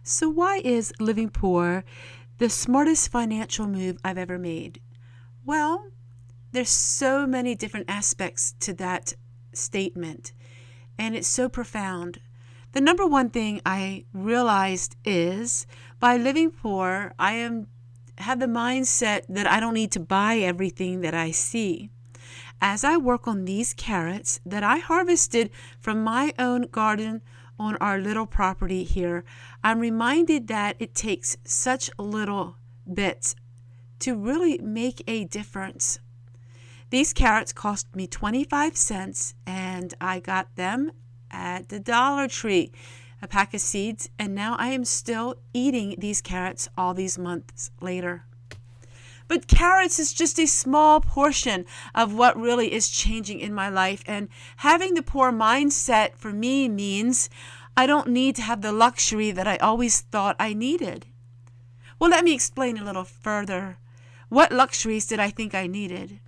So why is living poor the smartest financial move I've ever made? Well, there's so many different aspects to that statement, and it's so profound. The number one thing I realized is by living poor, have the mindset that I don't need to buy everything that I see. As I work on these carrots that I harvested from my own garden on our little property here, I'm reminded that it takes such little bits to really make a difference. These carrots cost me 25 cents and I got them at the Dollar Tree, a pack of seeds, and now I am still eating these carrots all these months later. But carrots is just a small portion of what really is changing in my life, and having the poor mindset for me means I don't need to have the luxury that I always thought I needed. Well, let me explain a little further. What luxuries did I think I needed?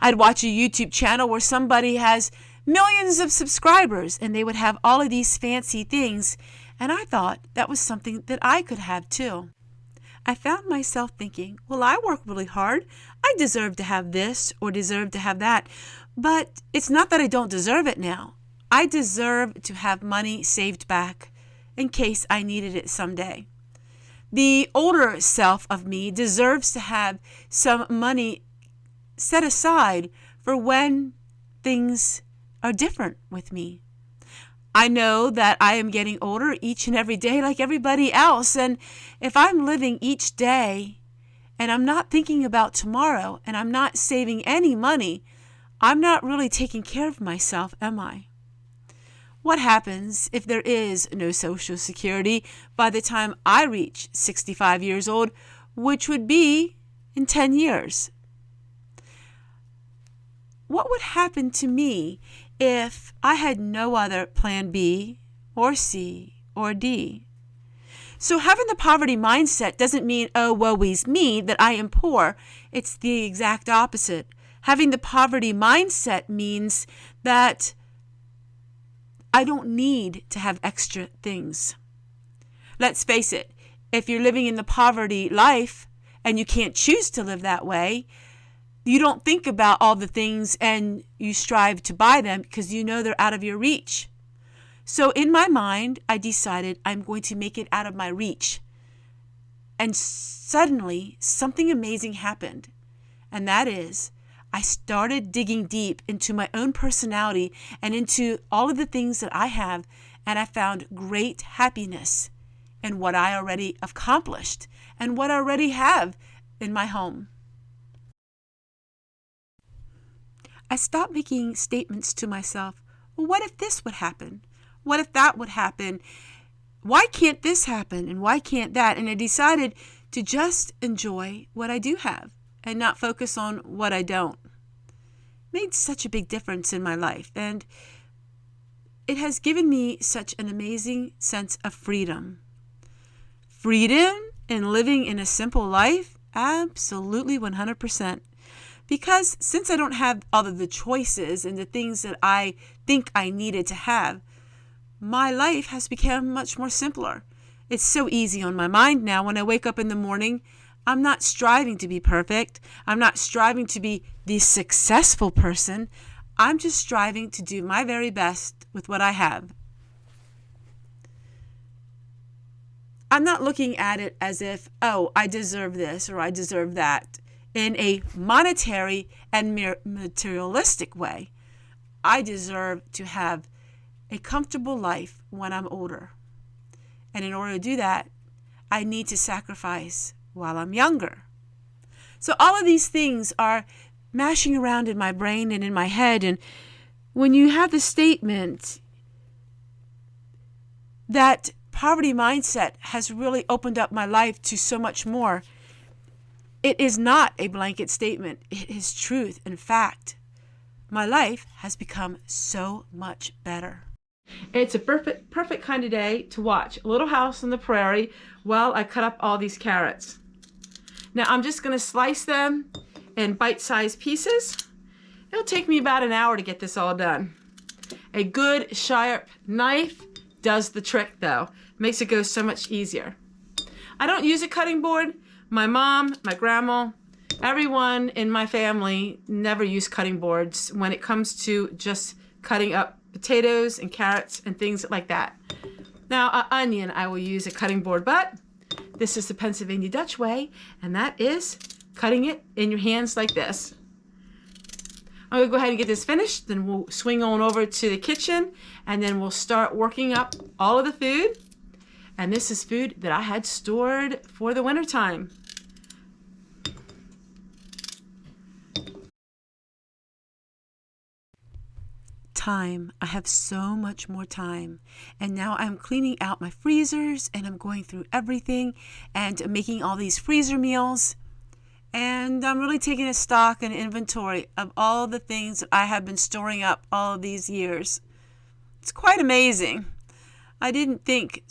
I'd watch a YouTube channel where somebody has millions of subscribers and they would have all of these fancy things, and I thought that was something that I could have too. I found myself thinking, well, I work really hard. I deserve to have this or deserve to have that. But it's not that I don't deserve it now. I deserve to have money saved back in case I needed it someday. The older self of me deserves to have some money set aside for when things are different with me. I know that I am getting older each and every day like everybody else, and if I'm living each day and I'm not thinking about tomorrow and I'm not saving any money, I'm not really taking care of myself, am I? What happens if there is no Social Security by the time I reach 65 years old, which would be in 10 years? What would happen to me if I had no other plan B or C or D? So having the poverty mindset doesn't mean, oh, woe-is me, that I am poor. It's the exact opposite. Having the poverty mindset means that I don't need to have extra things. Let's face it, if you're living in the poverty life and you can't choose to live that way, you don't think about all the things and you strive to buy them because you know they're out of your reach. So in my mind, I decided I'm going to make it out of my reach. And suddenly, something amazing happened. And that is, I started digging deep into my own personality and into all of the things that I have, and I found great happiness in what I already accomplished and what I already have in my home. I stopped making statements to myself. Well, what if this would happen? What if that would happen? Why can't this happen? And why can't that? And I decided to just enjoy what I do have and not focus on what I don't. It made such a big difference in my life. And it has given me such an amazing sense of freedom. Freedom in living in a simple life? Absolutely 100%. Because since I don't have all of the choices and the things that I think I needed to have, my life has become much more simpler. It's so easy on my mind now. When I wake up in the morning, I'm not striving to be perfect. I'm not striving to be the successful person. I'm just striving to do my very best with what I have. I'm not looking at it as if, oh, I deserve this or I deserve that. In a monetary and materialistic way, I deserve to have a comfortable life when I'm older. And in order to do that, I need to sacrifice while I'm younger. So all of these things are mashing around in my brain and in my head. And when you have the statement that poverty mindset has really opened up my life to so much more, it is not a blanket statement. It is truth. In fact, my life has become so much better. It's a perfect kind of day to watch Little House on the Prairie while I cut up all these carrots. Now I'm just going to slice them in bite-sized pieces. It'll take me about an hour to get this all done. A good sharp knife does the trick though. Makes it go so much easier. I don't use a cutting board. My mom, my grandma, everyone in my family never used cutting boards when it comes to just cutting up potatoes and carrots and things like that. Now, an onion, I will use a cutting board, but this is the Pennsylvania Dutch way, and that is cutting it in your hands like this. I'm going to go ahead and get this finished, then we'll swing on over to the kitchen, and then we'll start working up all of the food. And this is food that I had stored for the winter time. Time. I have so much more time. And now I'm cleaning out my freezers and I'm going through everything and making all these freezer meals. And I'm really taking a stock and inventory of all the things that I have been storing up all of these years. It's quite amazing. I didn't think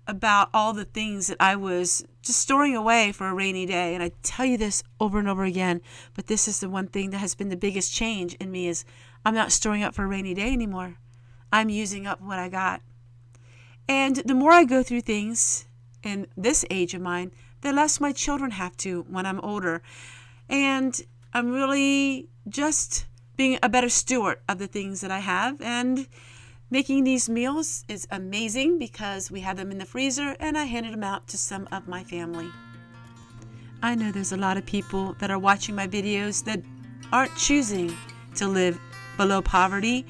about all the things that I was just storing away for a rainy day. And I tell you this over and over again, but this is the one thing that has been the biggest change in me is I'm not storing up for a rainy day anymore. I'm using up what I got. And the more I go through things in this age of mine, the less my children have to when I'm older. And I'm really just being a better steward of the things that I have. And making these meals is amazing because we have them in the freezer and I handed them out to some of my family. I know there's a lot of people that are watching my videos that aren't choosing to live below poverty,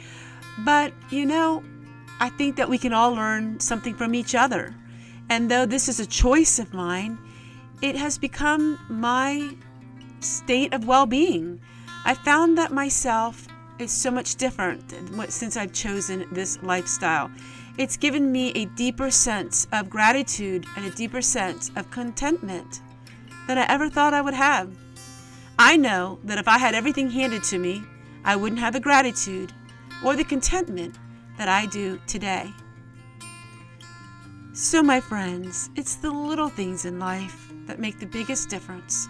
but I think that we can all learn something from each other. And though this is a choice of mine, it has become my state of well-being. I found that myself is so much different since I've chosen this lifestyle. It's given me a deeper sense of gratitude and a deeper sense of contentment than I ever thought I would have. I know that if I had everything handed to me, I wouldn't have the gratitude or the contentment that I do today. So my friends, it's the little things in life that make the biggest difference.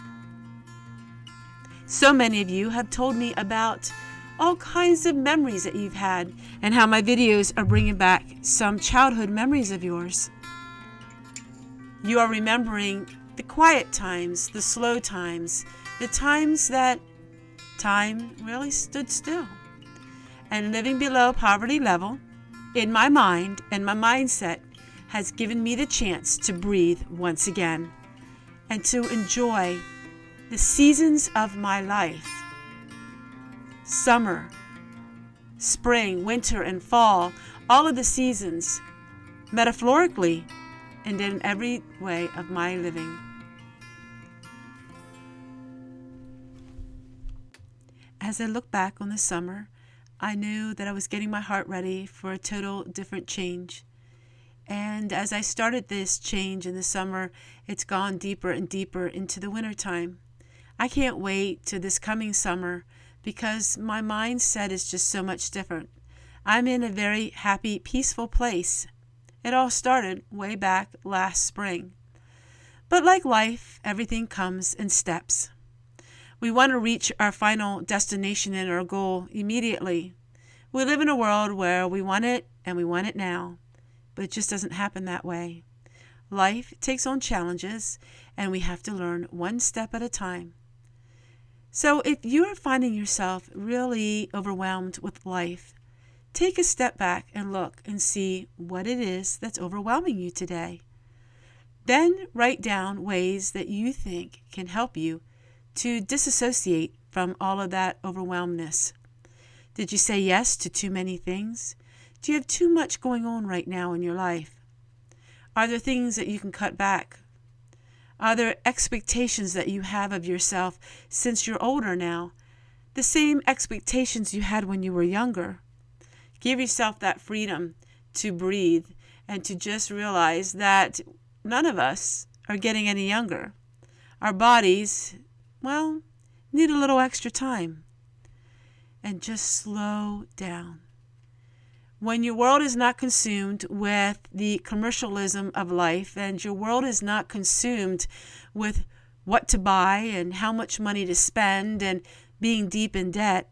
So many of you have told me about all kinds of memories that you've had and how my videos are bringing back some childhood memories of yours. You are remembering the quiet times, the slow times, the times that time really stood still. And living below poverty level, in my mind and my mindset, has given me the chance to breathe once again and to enjoy the seasons of my life. Summer, spring, winter, and fall, all of the seasons, metaphorically and in every way of my living. As I look back on the summer, I knew that I was getting my heart ready for a total different change. And as I started this change in the summer, it's gone deeper and deeper into the wintertime. I can't wait to this coming summer because my mindset is just so much different. I'm in a very happy, peaceful place. It all started way back last spring. But like life, everything comes in steps. We want to reach our final destination and our goal immediately. We live in a world where we want it and we want it now, but it just doesn't happen that way. Life takes on challenges and we have to learn one step at a time. So if you are finding yourself really overwhelmed with life, take a step back and look and see what it is that's overwhelming you today. Then write down ways that you think can help you to disassociate from all of that overwhelmedness. Did you say yes to too many things? Do you have too much going on right now in your life? Are there things that you can cut back? Are there expectations that you have of yourself since you're older now? The same expectations you had when you were younger. Give yourself that freedom to breathe and to just realize that none of us are getting any younger. Our bodies, need a little extra time. And just slow down. When your world is not consumed with the commercialism of life and your world is not consumed with what to buy and how much money to spend and being deep in debt,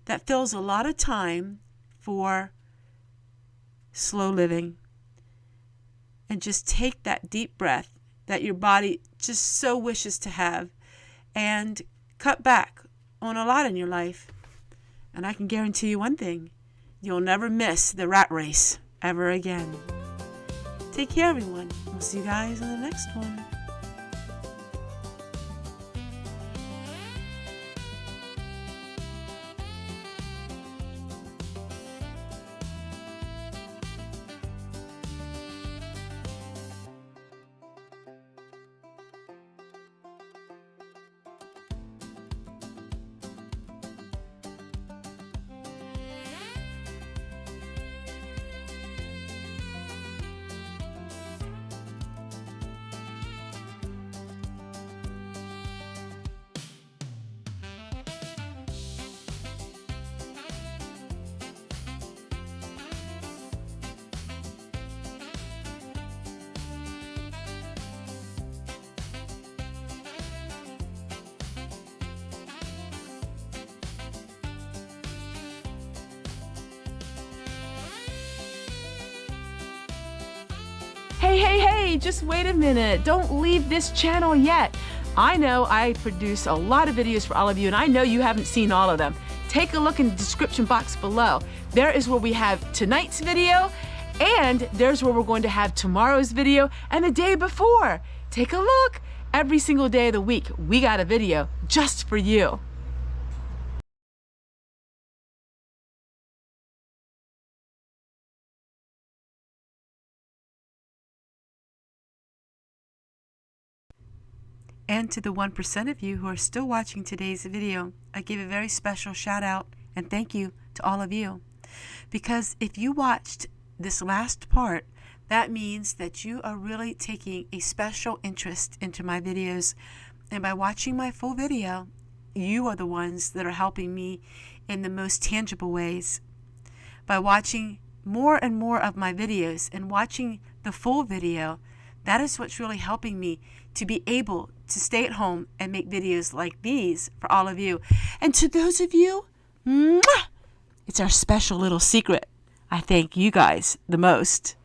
that fills a lot of time for slow living and just take that deep breath that your body just so wishes to have and cut back on a lot in your life. And I can guarantee you one thing, you'll never miss the rat race ever again. Take care, everyone. We'll see you guys in the next one. Hey, just wait a minute. Don't leave this channel yet. I know I produce a lot of videos for all of you, and I know you haven't seen all of them. Take a look in the description box below. There is where we have tonight's video, and there's where we're going to have tomorrow's video and the day before. Take a look. Every single day of the week, we got a video just for you. And to the 1% of you who are still watching today's video, I give a very special shout out and thank you to all of you. Because if you watched this last part, that means that you are really taking a special interest into my videos. And by watching my full video, you are the ones that are helping me in the most tangible ways. By watching more and more of my videos and watching the full video, that is what's really helping me to be able to stay at home and make videos like these for all of you. And to those of you, it's our special little secret. I thank you guys the most.